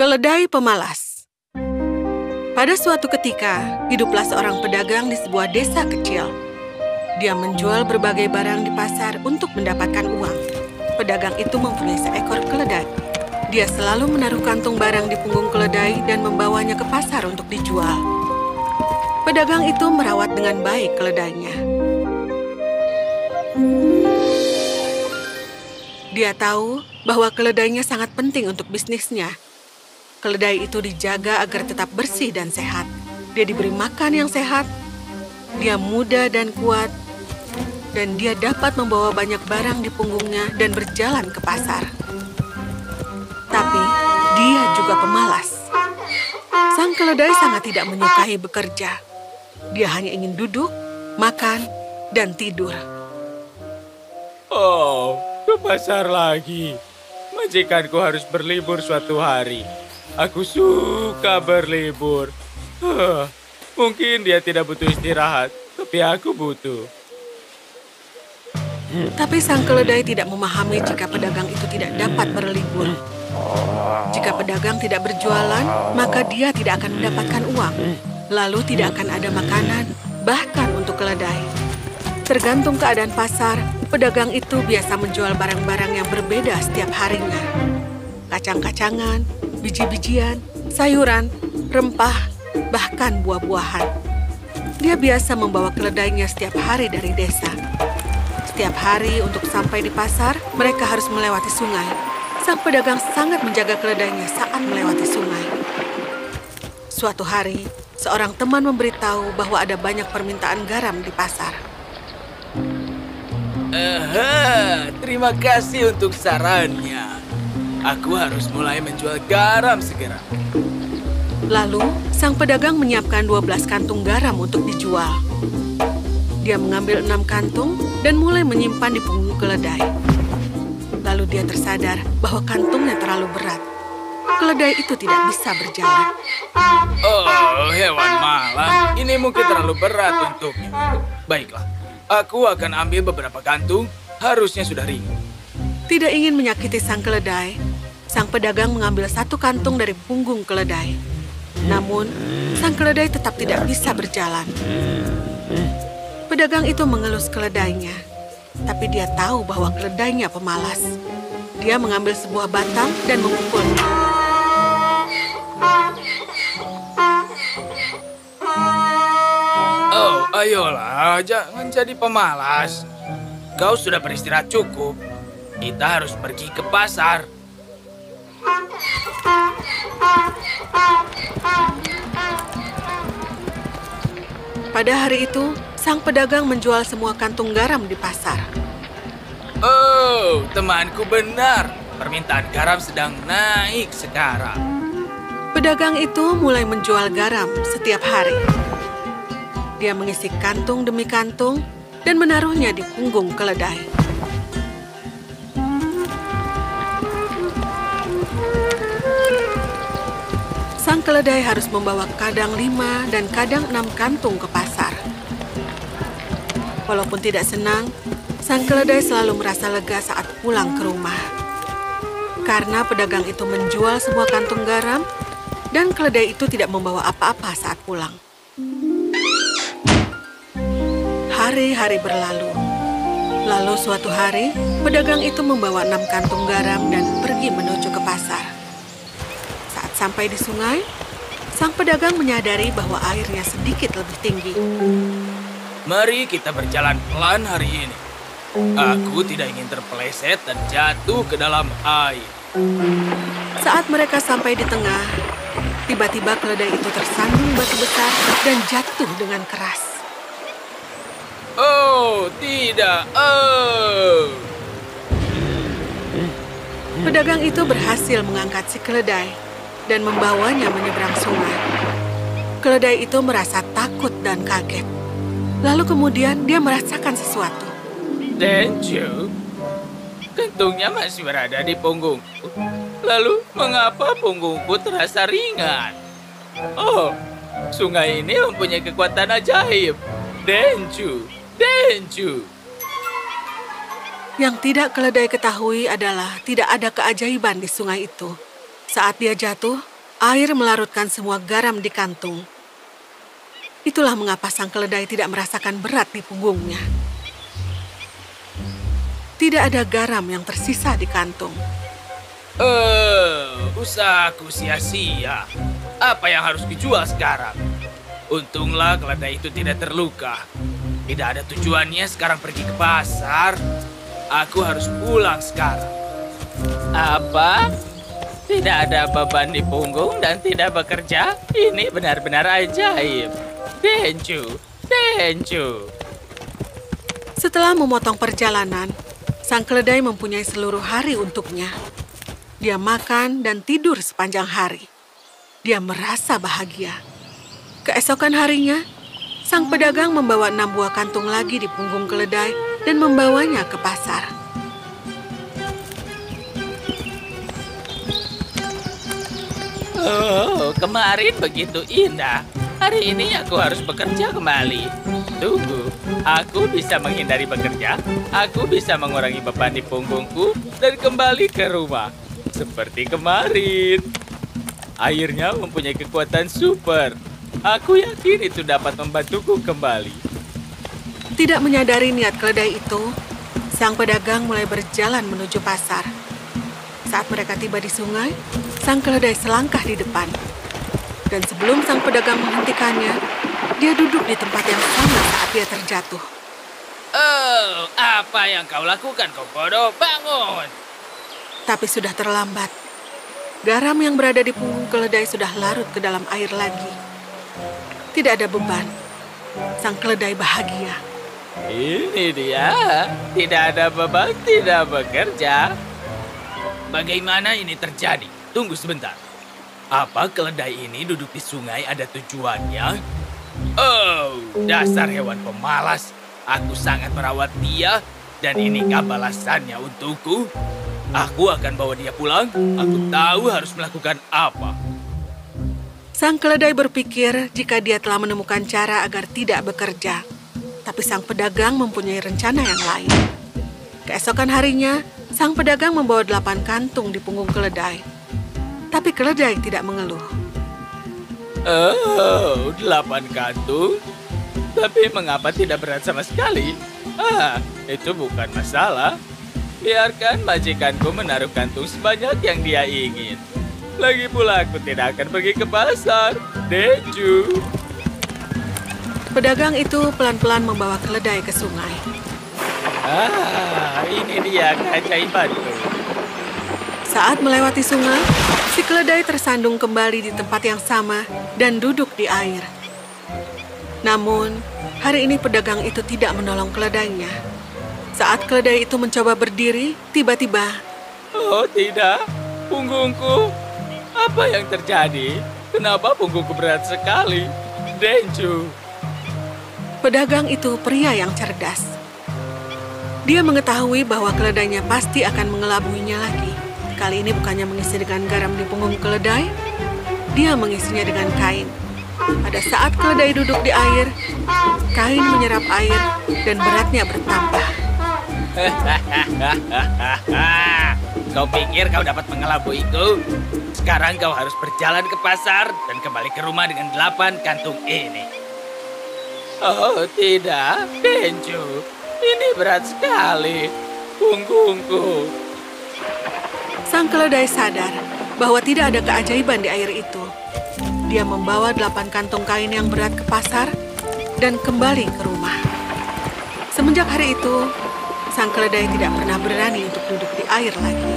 Keledai pemalas. Pada suatu ketika, hiduplah seorang pedagang di sebuah desa kecil. Dia menjual berbagai barang di pasar untuk mendapatkan uang. Pedagang itu mempunyai seekor keledai. Dia selalu menaruh kantung barang di punggung keledai dan membawanya ke pasar untuk dijual. Pedagang itu merawat dengan baik keledainya. Dia tahu bahwa keledainya sangat penting untuk bisnisnya. Keledai itu dijaga agar tetap bersih dan sehat. Dia diberi makan yang sehat. Dia muda dan kuat. Dan dia dapat membawa banyak barang di punggungnya dan berjalan ke pasar. Tapi dia juga pemalas. Sang keledai sangat tidak menyukai bekerja. Dia hanya ingin duduk, makan, dan tidur. Oh, ke pasar lagi. Majikanku harus berlibur suatu hari. Aku suka berlibur. Mungkin dia tidak butuh istirahat, tapi aku butuh. Tapi sang keledai tidak memahami jika pedagang itu tidak dapat berlibur. Jika pedagang tidak berjualan, maka dia tidak akan mendapatkan uang. Lalu tidak akan ada makanan, bahkan untuk keledai. Tergantung keadaan pasar, pedagang itu biasa menjual barang-barang yang berbeda setiap harinya. Kacang-kacangan, biji-bijian, sayuran, rempah, bahkan buah-buahan. Dia biasa membawa keledainya setiap hari dari desa. Setiap hari untuk sampai di pasar, mereka harus melewati sungai. Sang pedagang sangat menjaga keledainya saat melewati sungai. Suatu hari, seorang teman memberitahu bahwa ada banyak permintaan garam di pasar. Terima kasih untuk sarannya. Aku harus mulai menjual garam segera. Lalu, sang pedagang menyiapkan 12 kantung garam untuk dijual. Dia mengambil 6 kantung dan mulai menyimpan di punggung keledai. Lalu dia tersadar bahwa kantungnya terlalu berat. Keledai itu tidak bisa berjalan. Oh, hewan malang. Ini mungkin terlalu berat untuknya. Baiklah, aku akan ambil beberapa kantung. Harusnya sudah ringan. Tidak ingin menyakiti sang keledai, sang pedagang mengambil 1 kantung dari punggung keledai. Namun, sang keledai tetap tidak bisa berjalan. Pedagang itu mengelus keledainya, tapi dia tahu bahwa keledainya pemalas. Dia mengambil sebuah batang dan memukulnya. Oh, ayolah, jangan jadi pemalas. Kau sudah beristirahat cukup. Kita harus pergi ke pasar. Pada hari itu, sang pedagang menjual semua kantung garam di pasar. Oh, temanku benar. Permintaan garam sedang naik sekarang. Pedagang itu mulai menjual garam setiap hari. Dia mengisi kantung demi kantung dan menaruhnya di punggung keledai. Sang keledai harus membawa kadang 5 dan kadang 6 kantung ke pasar. Walaupun tidak senang, sang keledai selalu merasa lega saat pulang ke rumah. Karena pedagang itu menjual semua kantung garam, dan keledai itu tidak membawa apa-apa saat pulang. Hari-hari berlalu. Lalu suatu hari, pedagang itu membawa 6 kantung garam dan pergi menuju ke pasar. Saat sampai di sungai, sang pedagang menyadari bahwa airnya sedikit lebih tinggi. Mari kita berjalan pelan hari ini. Aku tidak ingin terpeleset dan jatuh ke dalam air. Saat mereka sampai di tengah, tiba-tiba keledai itu tersandung batu besar dan jatuh dengan keras. Oh, tidak. Oh. Pedagang itu berhasil mengangkat si keledai dan membawanya menyeberang sungai. Keledai itu merasa takut dan kaget. Lalu kemudian dia merasakan sesuatu. Denju, kantungnya masih berada di punggungku. Lalu, mengapa punggungku terasa ringan? Oh, sungai ini mempunyai kekuatan ajaib. Denju, Denju. Yang tidak keledai ketahui adalah tidak ada keajaiban di sungai itu. Saat dia jatuh, Air melarutkan semua garam di kantung. Itulah mengapa sang keledai tidak merasakan berat di punggungnya. Tidak ada garam yang tersisa di kantung. Usahaku sia-sia. Apa yang harus dijual sekarang? Untunglah keledai itu tidak terluka. Tidak ada tujuannya sekarang pergi ke pasar. Aku harus pulang sekarang. Apa? Tidak ada beban di punggung dan tidak bekerja? Ini benar-benar ajaib. Denju, Denju. Setelah memotong perjalanan, sang keledai mempunyai seluruh hari untuknya. Dia makan dan tidur sepanjang hari. Dia merasa bahagia. Keesokan harinya, sang pedagang membawa 6 buah kantung lagi di punggung keledai dan membawanya ke pasar. Oh, kemarin begitu indah. Hari ini aku harus bekerja kembali. Tunggu, aku bisa menghindari bekerja. Aku bisa mengurangi beban di punggungku dan kembali ke rumah. Seperti kemarin. Airnya mempunyai kekuatan super. Aku yakin itu dapat membantuku kembali. Tidak menyadari niat keledai itu, sang pedagang mulai berjalan menuju pasar. Saat mereka tiba di sungai, sang keledai selangkah di depan. Dan sebelum sang pedagang menghentikannya, dia duduk di tempat yang sama saat dia terjatuh. Oh, apa yang kau lakukan, Kokodo? Bangun! Tapi sudah terlambat. Garam yang berada di punggung keledai sudah larut ke dalam air lagi. Tidak ada beban. Sang keledai bahagia. Ini dia. Tidak ada beban, tidak bekerja. Bagaimana ini terjadi? Tunggu sebentar. Apa keledai ini duduk di sungai ada tujuannya? Oh, dasar hewan pemalas. Aku sangat merawat dia, dan inikah balasannya untukku? Aku akan bawa dia pulang. Aku tahu harus melakukan apa. Sang keledai berpikir jika dia telah menemukan cara agar tidak bekerja. Tapi sang pedagang mempunyai rencana yang lain. Keesokan harinya, sang pedagang membawa 8 kantung di punggung keledai. Tapi keledai tidak mengeluh. Oh, 8 kantung? Tapi mengapa tidak berat sama sekali? Itu bukan masalah. Biarkan majikanku menaruh kantung sebanyak yang dia ingin. Lagi pula aku tidak akan pergi ke pasar. Denju. Pedagang itu pelan-pelan membawa keledai ke sungai. Ini dia keajaibanku. Saat melewati sungai, si keledai tersandung kembali di tempat yang sama dan duduk di air. Namun, hari ini pedagang itu tidak menolong keledainya. Saat keledai itu mencoba berdiri, tiba-tiba... Oh tidak, punggungku. Apa yang terjadi? Kenapa punggungku berat sekali? Denju. Pedagang itu pria yang cerdas. Dia mengetahui bahwa keledainya pasti akan mengelabuinya lagi. Kali ini bukannya mengisi dengan garam di punggung keledai, dia mengisinya dengan kain. Pada saat keledai duduk di air, kain menyerap air dan beratnya bertambah. Kau pikir kau dapat mengelabuiku? Sekarang kau harus berjalan ke pasar dan kembali ke rumah dengan 8 kantung ini. Oh tidak, Denju. Ini berat sekali. Punggungku. Sang keledai sadar bahwa tidak ada keajaiban di air itu. Dia membawa 8 kantung kain yang berat ke pasar dan kembali ke rumah. Semenjak hari itu, sang keledai tidak pernah berani untuk duduk di air lagi.